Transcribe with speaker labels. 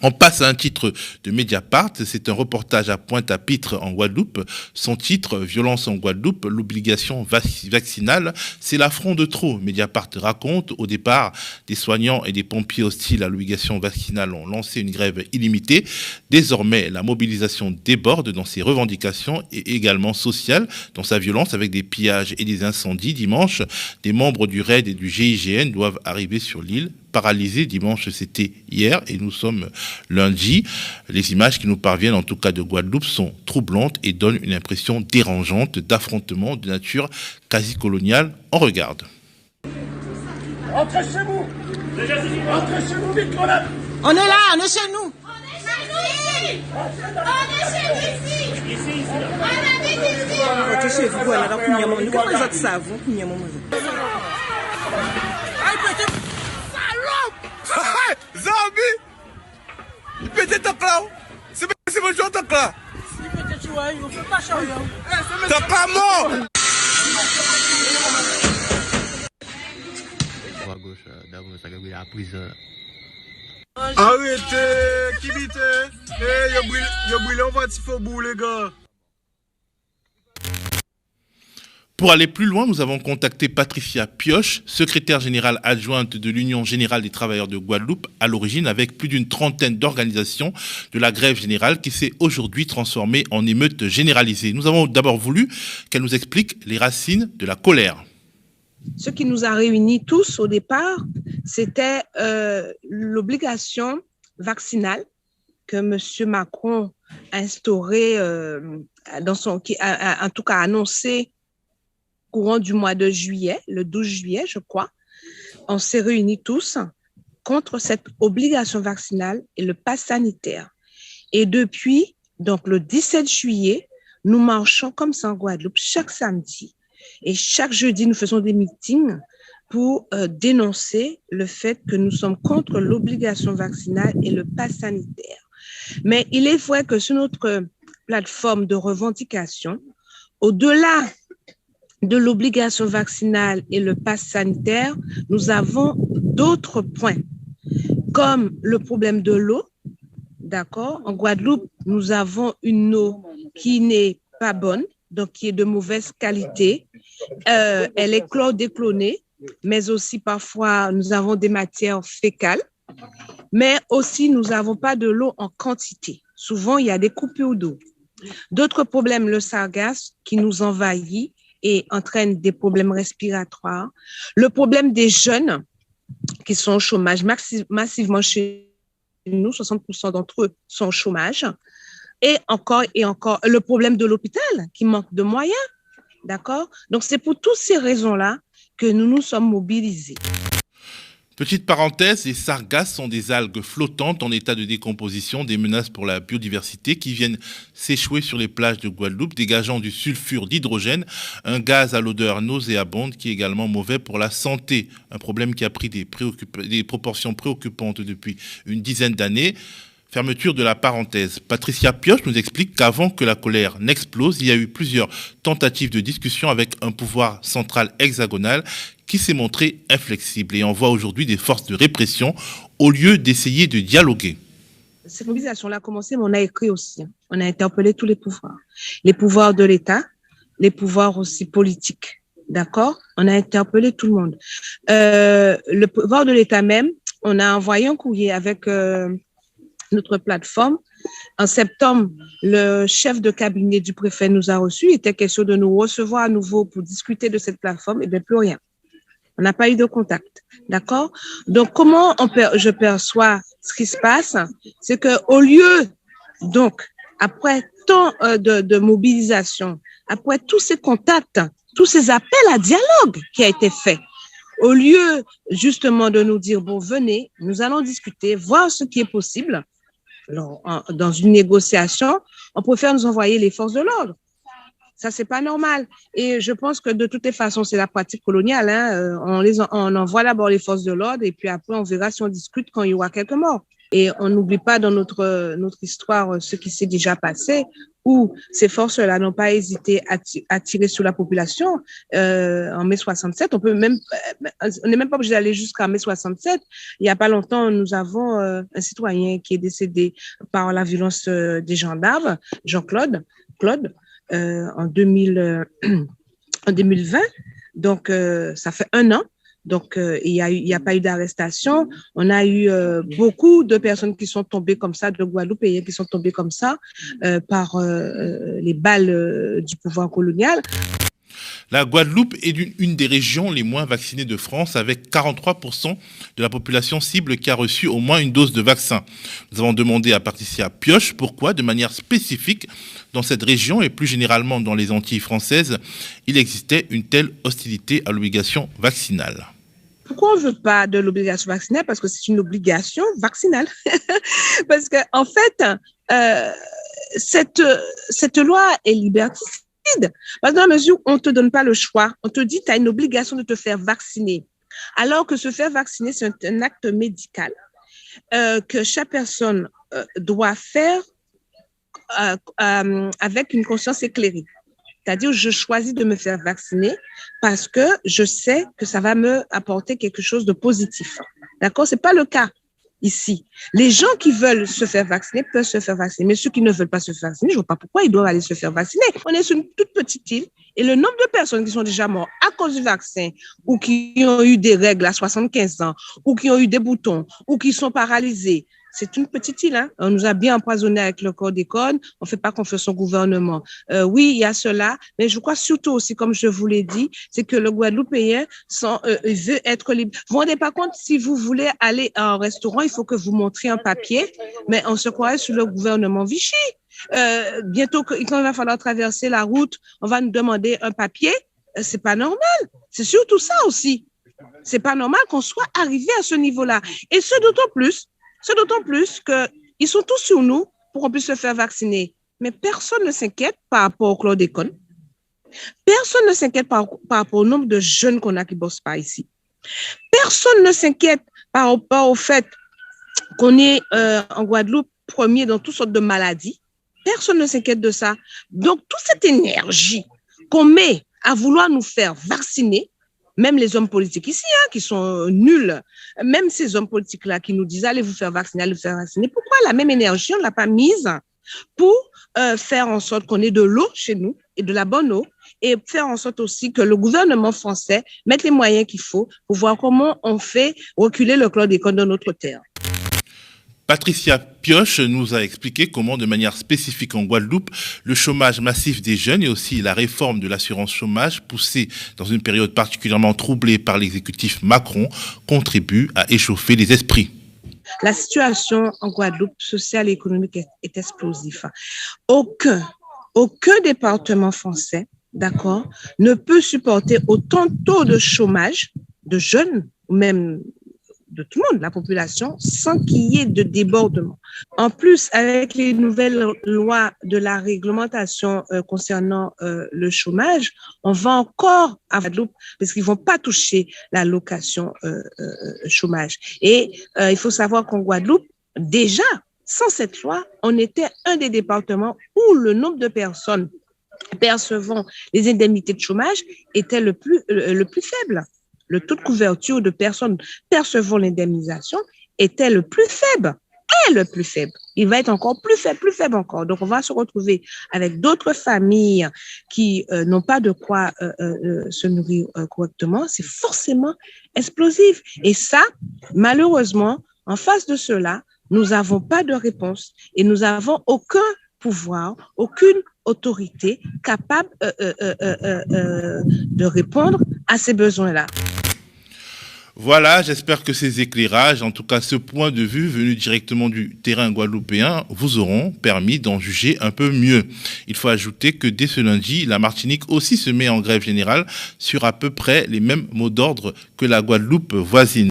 Speaker 1: On passe à un titre de Mediapart, c'est un reportage à Pointe-à-Pitre en Guadeloupe. Son titre, Violence en Guadeloupe, l'obligation vaccinale, c'est l'affront de trop. Mediapart raconte, au départ, des soignants et des pompiers hostiles à l'obligation vaccinale ont lancé une grève illimitée. Désormais, la mobilisation déborde dans ses revendications et également sociale, dans sa violence avec des pillages et des incendies. Dimanche, des membres du RAID et du GIGN doivent arriver sur l'île. Paralysé. Dimanche, c'était hier et nous sommes lundi. Les images qui nous parviennent, en tout cas de Guadeloupe, sont troublantes et donnent une impression dérangeante d'affrontement de nature quasi coloniale. On regarde.
Speaker 2: Entrez chez vous. Entrez chez vous vite, on est.
Speaker 3: On est là, on est chez nous.
Speaker 4: On est chez nous ici. On est chez nous ici. Ici. On habite ici.
Speaker 3: On est chez vous, voilà, donc il y a un moment. Nous, comment les autres savent, il y a un moment.
Speaker 2: Zombie! Il pétait ta clé! C'est mon joueur ta clé!
Speaker 3: Il peut te tuer, il ne faut pas changer.
Speaker 2: T'as pas mort! Arrêtez! Qui bite? Eh, y'a brûlé en voiture, faut bout, les gars!
Speaker 1: Pour aller plus loin, nous avons contacté Patricia Pioche, secrétaire générale adjointe de l'Union générale des travailleurs de Guadeloupe, à l'origine avec plus d'une trentaine d'organisations de la grève générale qui s'est aujourd'hui transformée en émeute généralisée. Nous avons d'abord voulu qu'elle nous explique les racines de la colère.
Speaker 5: Ce qui nous a réunis tous au départ, c'était l'obligation vaccinale que M. Macron a instaurée, en tout cas annoncée courant du mois de juillet, le 12 juillet, je crois. On s'est réunis tous contre cette obligation vaccinale et le pass sanitaire. Et depuis, donc le 17 juillet, nous marchons comme ça en Guadeloupe chaque samedi. Et chaque jeudi, nous faisons des meetings pour dénoncer le fait que nous sommes contre l'obligation vaccinale et le pass sanitaire. Mais il est vrai que sur notre plateforme de revendication, au-delà de l'obligation vaccinale et le pass sanitaire, nous avons d'autres points, comme le problème de l'eau. D'accord? En Guadeloupe, nous avons une eau qui n'est pas bonne, donc qui est de mauvaise qualité. Elle est chlordéchlonée, mais aussi parfois nous avons des matières fécales. Mais aussi, nous n'avons pas de l'eau en quantité. Souvent, il y a des coupures d'eau. D'autres problèmes, le sargasse qui nous envahit et entraîne des problèmes respiratoires. Le problème des jeunes qui sont au chômage massivement chez nous, 60% d'entre eux sont au chômage. Et encore, le problème de l'hôpital qui manque de moyens. D'accord? Donc, c'est pour toutes ces raisons-là que nous nous sommes mobilisés.
Speaker 1: Petite parenthèse, les sargasses sont des algues flottantes en état de décomposition, des menaces pour la biodiversité qui viennent s'échouer sur les plages de Guadeloupe, dégageant du sulfure d'hydrogène, un gaz à l'odeur nauséabonde qui est également mauvais pour la santé. Un problème qui a pris des proportions préoccupantes depuis une dizaine d'années. Fermeture de la parenthèse. Patricia Pioche nous explique qu'avant que la colère n'explose, il y a eu plusieurs tentatives de discussion avec un pouvoir central hexagonal qui s'est montré inflexible et envoie aujourd'hui des forces de répression au lieu d'essayer de dialoguer.
Speaker 5: Cette mobilisation-là a commencé, mais on a écrit aussi. On a interpellé tous les pouvoirs de l'État, les pouvoirs aussi politiques. D'accord? On a interpellé tout le monde. Le pouvoir de l'État même, on a envoyé un courrier avec notre plateforme. En septembre, le chef de cabinet du préfet nous a reçus. Il était question de nous recevoir à nouveau pour discuter de cette plateforme. Et bien, plus rien. On n'a pas eu de contact. D'accord? Donc, comment je perçois ce qui se passe? C'est que au lieu, donc, après tant de mobilisation, après tous ces contacts, tous ces appels à dialogue qui a été fait, au lieu justement de nous dire, bon, venez, nous allons discuter, voir ce qui est possible. Alors, dans une négociation, on préfère nous envoyer les forces de l'ordre. Ça, c'est pas normal. Et je pense que de toutes les façons, c'est la pratique coloniale. Hein. On envoie d'abord les forces de l'ordre et puis après, on verra si on discute quand il y aura quelques morts. Et on n'oublie pas dans notre histoire ce qui s'est déjà passé, où ces forces-là n'ont pas hésité à tirer sur la population en mai 67. On n'est même pas obligé d'aller jusqu'à mai 67. Il n'y a pas longtemps, nous avons un citoyen qui est décédé par la violence des gendarmes, Jean-Claude, en 2020. Donc, ça fait 1 an. Donc, il y a pas eu d'arrestation. On a eu beaucoup de personnes qui sont tombées comme ça, de Guadeloupéens qui sont tombées comme ça par les balles du pouvoir colonial.
Speaker 1: La Guadeloupe est une des régions les moins vaccinées de France, avec 43% de la population cible qui a reçu au moins une dose de vaccin. Nous avons demandé à Patricia Pioche pourquoi, de manière spécifique, dans cette région et plus généralement dans les Antilles françaises, il existait une telle hostilité à l'obligation vaccinale.
Speaker 5: Pourquoi on ne veut pas de l'obligation vaccinale? Parce que c'est une obligation vaccinale. Parce que, en fait, cette loi est liberticide. Parce que dans la mesure où on ne te donne pas le choix, on te dit que tu as une obligation de te faire vacciner. Alors que se faire vacciner, c'est un acte médical que chaque personne doit faire avec une conscience éclairée. C'est-à-dire, je choisis de me faire vacciner parce que je sais que ça va me apporter quelque chose de positif. D'accord? C'est pas le cas ici. Les gens qui veulent se faire vacciner peuvent se faire vacciner, mais ceux qui ne veulent pas se faire vacciner, je ne vois pas pourquoi ils doivent aller se faire vacciner. On est sur une toute petite île et le nombre de personnes qui sont déjà mortes à cause du vaccin ou qui ont eu des règles à 75 ans ou qui ont eu des boutons ou qui sont paralysés, c'est une petite île, hein. On nous a bien empoisonnés avec le chlordécone. On ne fait pas confiance au gouvernement. Oui, il y a cela, mais je crois surtout aussi, comme je vous l'ai dit, c'est que le Guadeloupéen veut être libre. Vous vous rendez pas compte, si vous voulez aller à un restaurant, il faut que vous montriez un papier, mais on se croirait sur le gouvernement Vichy. Bientôt, quand il va falloir traverser la route, on va nous demander un papier. C'est pas normal. C'est surtout ça aussi. C'est pas normal qu'on soit arrivé à ce niveau-là. Et ce d'autant plus qu'ils sont tous sur nous pour qu'on puisse se faire vacciner. Mais personne ne s'inquiète par rapport au chlordécone. Personne ne s'inquiète par rapport au nombre de jeunes qu'on a qui ne bossent pas ici. Personne ne s'inquiète par rapport au fait qu'on est en Guadeloupe premier dans toutes sortes de maladies. Personne ne s'inquiète de ça. Donc, toute cette énergie qu'on met à vouloir nous faire vacciner, même les hommes politiques ici, hein, qui sont nuls, même ces hommes politiques-là qui nous disent allez vous faire vacciner, pourquoi la même énergie, on ne l'a pas mise pour faire en sorte qu'on ait de l'eau chez nous et de la bonne eau et faire en sorte aussi que le gouvernement français mette les moyens qu'il faut pour voir comment on fait reculer le chlordécone de notre terre.
Speaker 1: Patricia Pioche nous a expliqué comment, de manière spécifique en Guadeloupe, le chômage massif des jeunes et aussi la réforme de l'assurance chômage, poussée dans une période particulièrement troublée par l'exécutif Macron, contribue à échauffer les esprits.
Speaker 5: La situation en Guadeloupe, sociale et économique, est explosive. Aucun département français, d'accord, ne peut supporter autant de taux de chômage de jeunes, ou même de tout le monde, la population, sans qu'il y ait de débordement. En plus, avec les nouvelles lois de la réglementation concernant le chômage, on va encore à Guadeloupe parce qu'ils ne vont pas toucher l'allocation chômage. Et il faut savoir qu'en Guadeloupe, déjà, sans cette loi, on était un des départements où le nombre de personnes percevant les indemnités de chômage était le plus faible. Le taux de couverture de personnes percevant l'indemnisation était le plus faible. Il va être encore plus faible encore. Donc, on va se retrouver avec d'autres familles qui n'ont pas de quoi se nourrir correctement. C'est forcément explosif. Et ça, malheureusement, en face de cela, nous n'avons pas de réponse et nous n'avons aucun pouvoir, aucune autorité capable de répondre à ces besoins-là.
Speaker 1: Voilà, j'espère que ces éclairages, en tout cas ce point de vue venu directement du terrain guadeloupéen, vous auront permis d'en juger un peu mieux. Il faut ajouter que dès ce lundi, la Martinique aussi se met en grève générale sur à peu près les mêmes mots d'ordre que la Guadeloupe voisine.